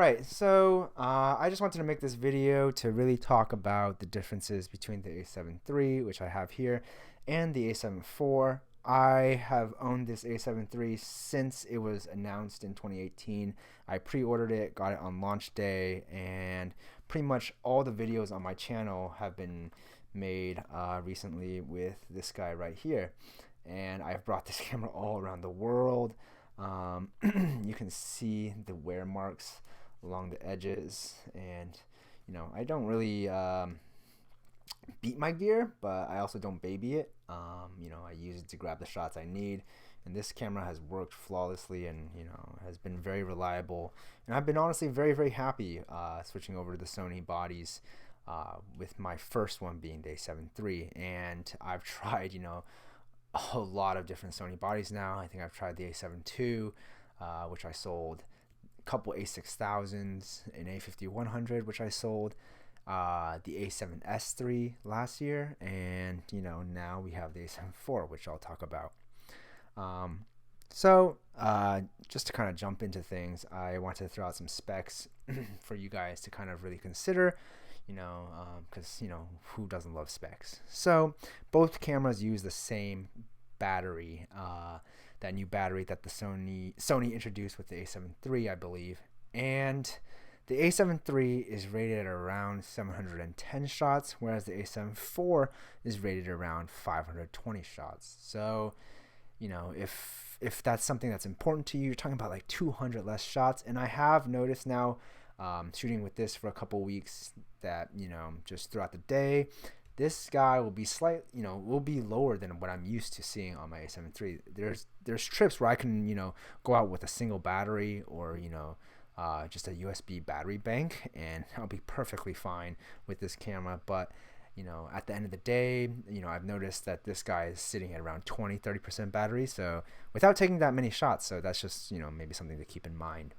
right, so I just wanted to make this video to really talk about the differences between the A7 III, which I have here, and the A7 IV. I have owned this A7 III since it was announced in 2018. I pre-ordered it, got it on launch day, and pretty much all the videos on my channel have been made recently with this guy right here. And I've brought this camera all around the world. You can see the wear marks along the edges, and I don't really beat my gear, but I also don't baby it. I use it to grab the shots I need, and this camera has worked flawlessly and has been very reliable, and I've been honestly very happy switching over to the Sony bodies, with my first one being the A7 III. And I've tried a lot of different Sony bodies now. I think I've tried the A7 II, which I sold, a couple A6000s, an A5100, which I sold, the A7S III last year, and now we have the A7 IV, which I'll talk about. Just to kind of jump into things, I wanted to throw out some specs for you guys to kind of really consider, because who doesn't love specs? So both cameras use the same battery, that new battery that the Sony introduced with the A7 III, I believe, and the A7 III is rated at around 710 shots, whereas the A7 IV is rated around 520 shots. So, if that's something that's important to you, you're talking about like 200 less shots. And I have noticed now, shooting with this for a couple weeks, that just throughout the day, this guy will be will be lower than what I'm used to seeing on my A7 III. There's trips where I can go out with a single battery, or just a USB battery bank, and I'll be perfectly fine with this camera. But at the end of the day, I've noticed that this guy is sitting at around 20-30% battery, so without taking that many shots. So that's just maybe something to keep in mind.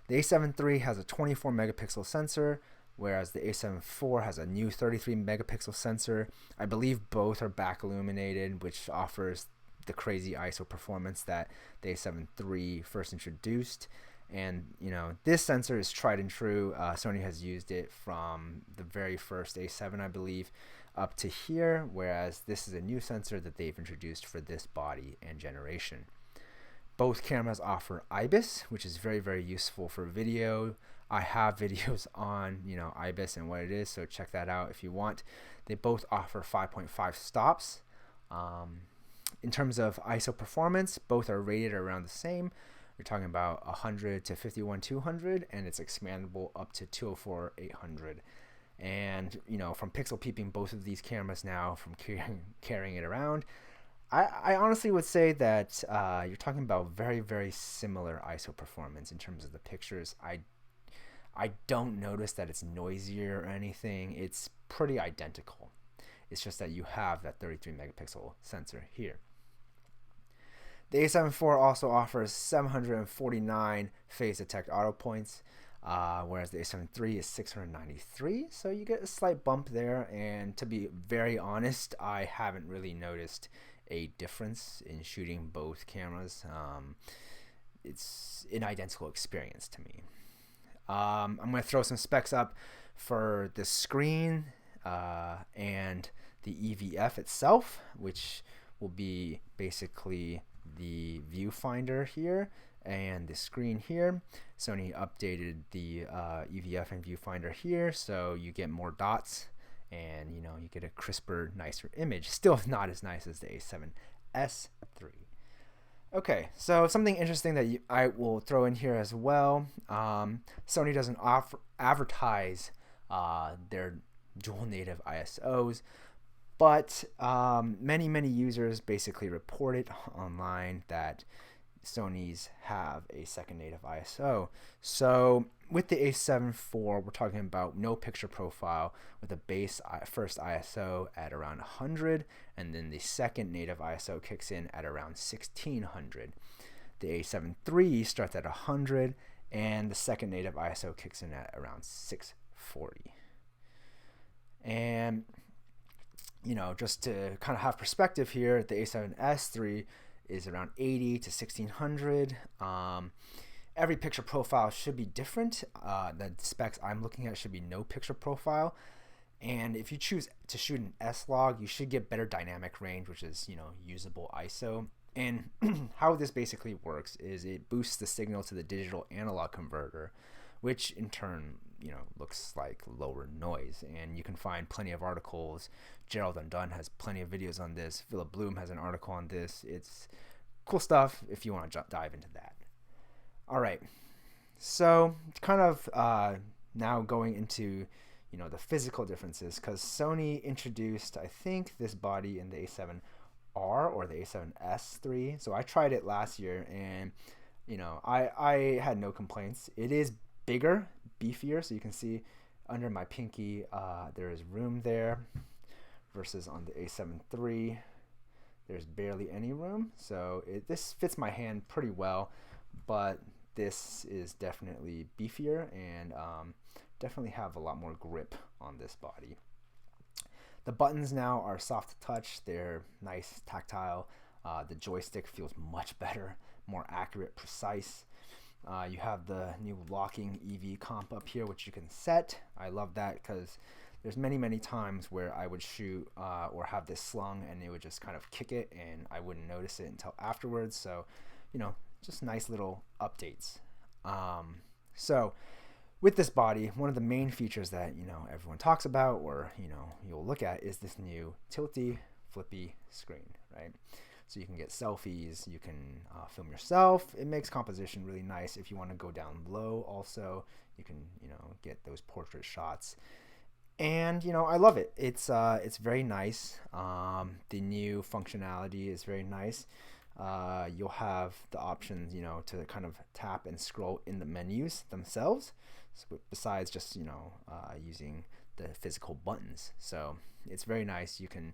The A7 III has a 24 megapixel sensor, whereas the A7 IV has a new 33 megapixel sensor. I believe both are back illuminated, which offers the crazy ISO performance that the A7 III first introduced. And this sensor is tried and true. Sony has used it from the very first A7, I believe, up to here, whereas this is a new sensor that they've introduced for this body and generation. Both cameras offer IBIS, which is very useful for video. I have videos on IBIS and what it is, so check that out if you want. They both offer 5.5 stops. In terms of ISO performance, both are rated around the same. You're talking about 100 to 51-200, and it's expandable up to 204-800. And from pixel peeping both of these cameras now, from carrying it around, I honestly would say that you're talking about very similar ISO performance in terms of the pictures. I don't notice that it's noisier or anything. It's pretty identical. It's just that you have that 33 megapixel sensor here. The A7 IV also offers 749 phase detect auto points, whereas the A7 III is 693. So you get a slight bump there. And to be very honest, I haven't really noticed a difference in shooting both cameras. It's an identical experience to me. I'm going to throw some specs up for the screen and the EVF itself, which will be basically the viewfinder here and the screen here. Sony updated the EVF and viewfinder here, so you get more dots, and you get a crisper, nicer image. Still not as nice as the A7S III. Okay, so something interesting that I will throw in here as well. Sony doesn't advertise their dual native ISOs, but many users basically reported online that Sony's have a second native ISO. So with the A7 IV, we're talking about no picture profile with a base first ISO at around 100, and then the second native ISO kicks in at around 1600. The A7 III starts at 100, and the second native ISO kicks in at around 640. And just to kind of have perspective here, the A7S III is around 80 to 1600. every picture profile should be different. The specs I'm looking at should be no picture profile. And if you choose to shoot an S-Log, you should get better dynamic range, which is, usable ISO. And how this basically works is it boosts the signal to the digital analog converter, which in turn, looks like lower noise. And you can find plenty of articles. Gerald Undone has plenty of videos on this. Philip Bloom has an article on this. It's cool stuff if you want to dive into that. All right. So kind of now going into the physical differences, because Sony introduced, I think, this body in the A7R or the A7S3. So I tried it last year, and I had no complaints. It is bigger, beefier, so you can see under my pinky there is room there, versus on the A7 III there's barely any room. So this fits my hand pretty well, but this is definitely beefier and definitely have a lot more grip on this body. The buttons now are soft to touch. They're nice, tactile. The joystick feels much better, more accurate, precise. You have the new locking EV comp up here, which you can set. I love that because there's many times where I would shoot or have this slung and it would just kind of kick it and I wouldn't notice it until afterwards. So, just nice little updates. So with this body, one of the main features that, everyone talks about or, you'll look at is this new tilty, flippy screen, right? So you can get selfies, you can film yourself. It makes composition really nice. If you want to go down low also, you can, get those portrait shots. And, I love it. It's very nice. The new functionality is very nice. You'll have the options, to kind of tap and scroll in the menus themselves. So besides just, using the physical buttons. So it's very nice. You can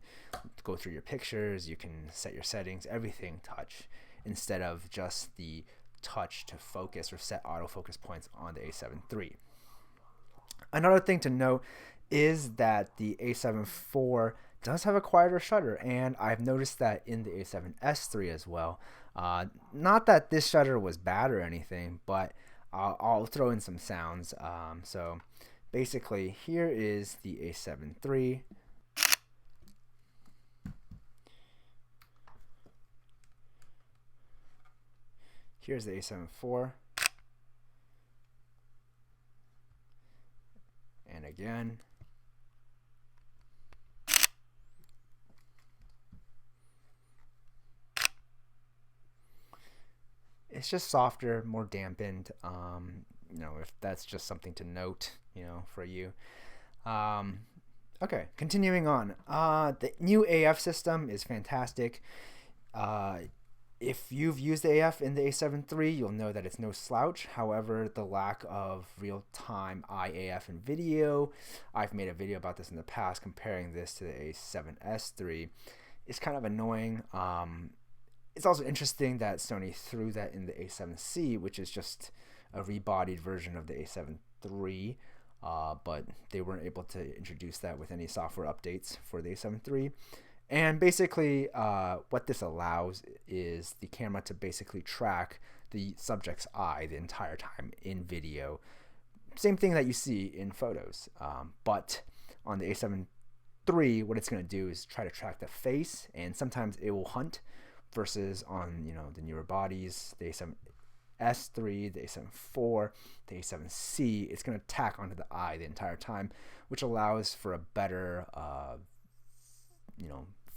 go through your pictures, you can set your settings, everything touch, instead of just the touch to focus or set autofocus points on the A7 III. Another thing to note is that the A7 IV does have a quieter shutter, and I've noticed that in the A7S III as well. Not that this shutter was bad or anything, but I'll throw in some sounds. So basically, here is the A7 III. Here's the A7 IV. And again. It's just softer, more dampened. If that's just something to note, for you. Okay, continuing on. The new AF system is fantastic. If you've used the AF in the A7 III, you'll know that it's no slouch. However, the lack of real-time IAF in video, I've made a video about this in the past comparing this to the A7S III, is kind of annoying. It's also interesting that Sony threw that in the A7C, which is just a rebodied version of the A7 III, but they weren't able to introduce that with any software updates for the A7 III. And basically, what this allows is the camera to basically track the subject's eye the entire time in video. Same thing that you see in photos. But on the A7 III, what it's going to do is try to track the face, and sometimes it will hunt, versus on the newer bodies, the A7S III, the A7 IV, the A7C, it's going to tack onto the eye the entire time, which allows for a better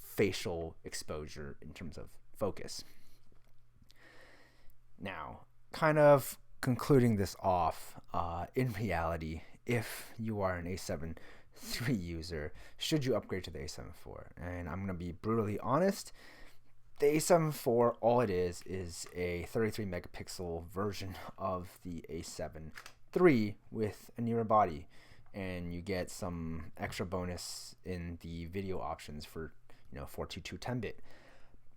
facial exposure in terms of focus. Now, kind of concluding this off, in reality, if you are an A7 III user, should you upgrade to the A7 IV? And I'm going to be brutally honest. The A7 IV, all it is a 33 megapixel version of the A7 III with a newer body, and you get some extra bonus in the video options for 422 10-bit.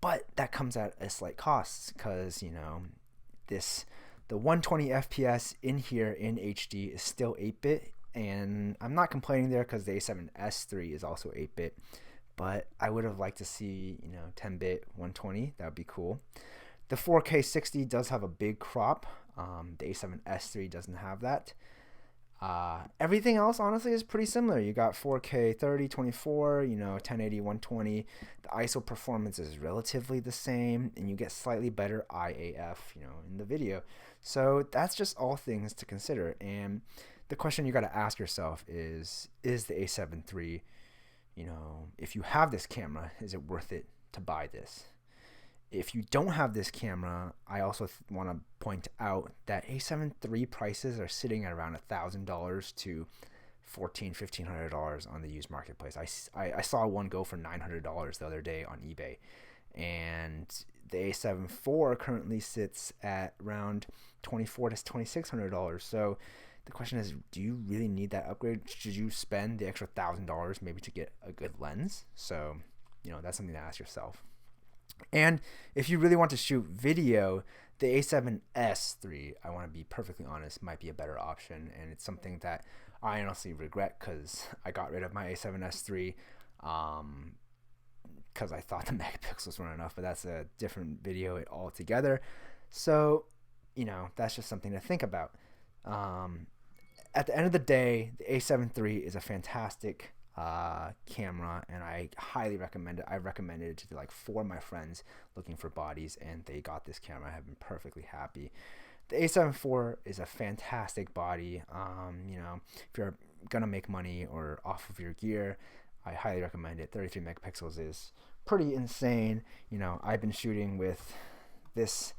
But that comes at a slight cost, because the 120 FPS in here in HD is still 8-bit, and I'm not complaining there because the A7S III is also 8-bit. But I would have liked to see 10-bit 120. That would be cool. The 4K 60 does have a big crop. The A7S III doesn't have that. Everything else honestly is pretty similar. You got 4K 30, 24, 1080, 120. The ISO performance is relatively the same, and you get slightly better IAF, in the video. So that's just all things to consider. And the question you got to ask yourself is the A7 III, if you have this camera, is it worth it to buy this? If you don't have this camera, I also want to point out that A7 III prices are sitting at around $1,000 to $1,500 on the used marketplace. I saw one go for $900 the other day on eBay, and the A7 IV currently sits at around $2,400 to $2,600. So the question is, do you really need that upgrade? Should you spend the extra $1,000 maybe to get a good lens? So that's something to ask yourself. And if you really want to shoot video, the A7S III, I want to be perfectly honest, might be a better option. And it's something that I honestly regret, because I got rid of my A7S III because I thought the megapixels weren't enough, but that's a different video altogether. So, that's just something to think about. At the end of the day, the A7 III is a fantastic camera, and I highly recommend it. I recommended it to like 4 of my friends looking for bodies, and they got this camera. I have been perfectly happy. The A7 IV is a fantastic body. If you're gonna make money or off of your gear, I highly recommend it. 33 megapixels is pretty insane. I've been shooting with this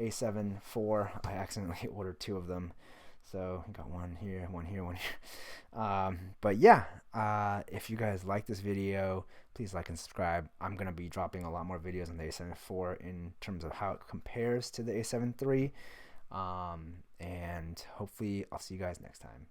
A7 IV. I accidentally ordered 2 of them. So I got one here, one here, one here. But yeah, if you guys like this video, please like and subscribe. I'm going to be dropping a lot more videos on the A7 IV in terms of how it compares to the A7 III. And hopefully I'll see you guys next time.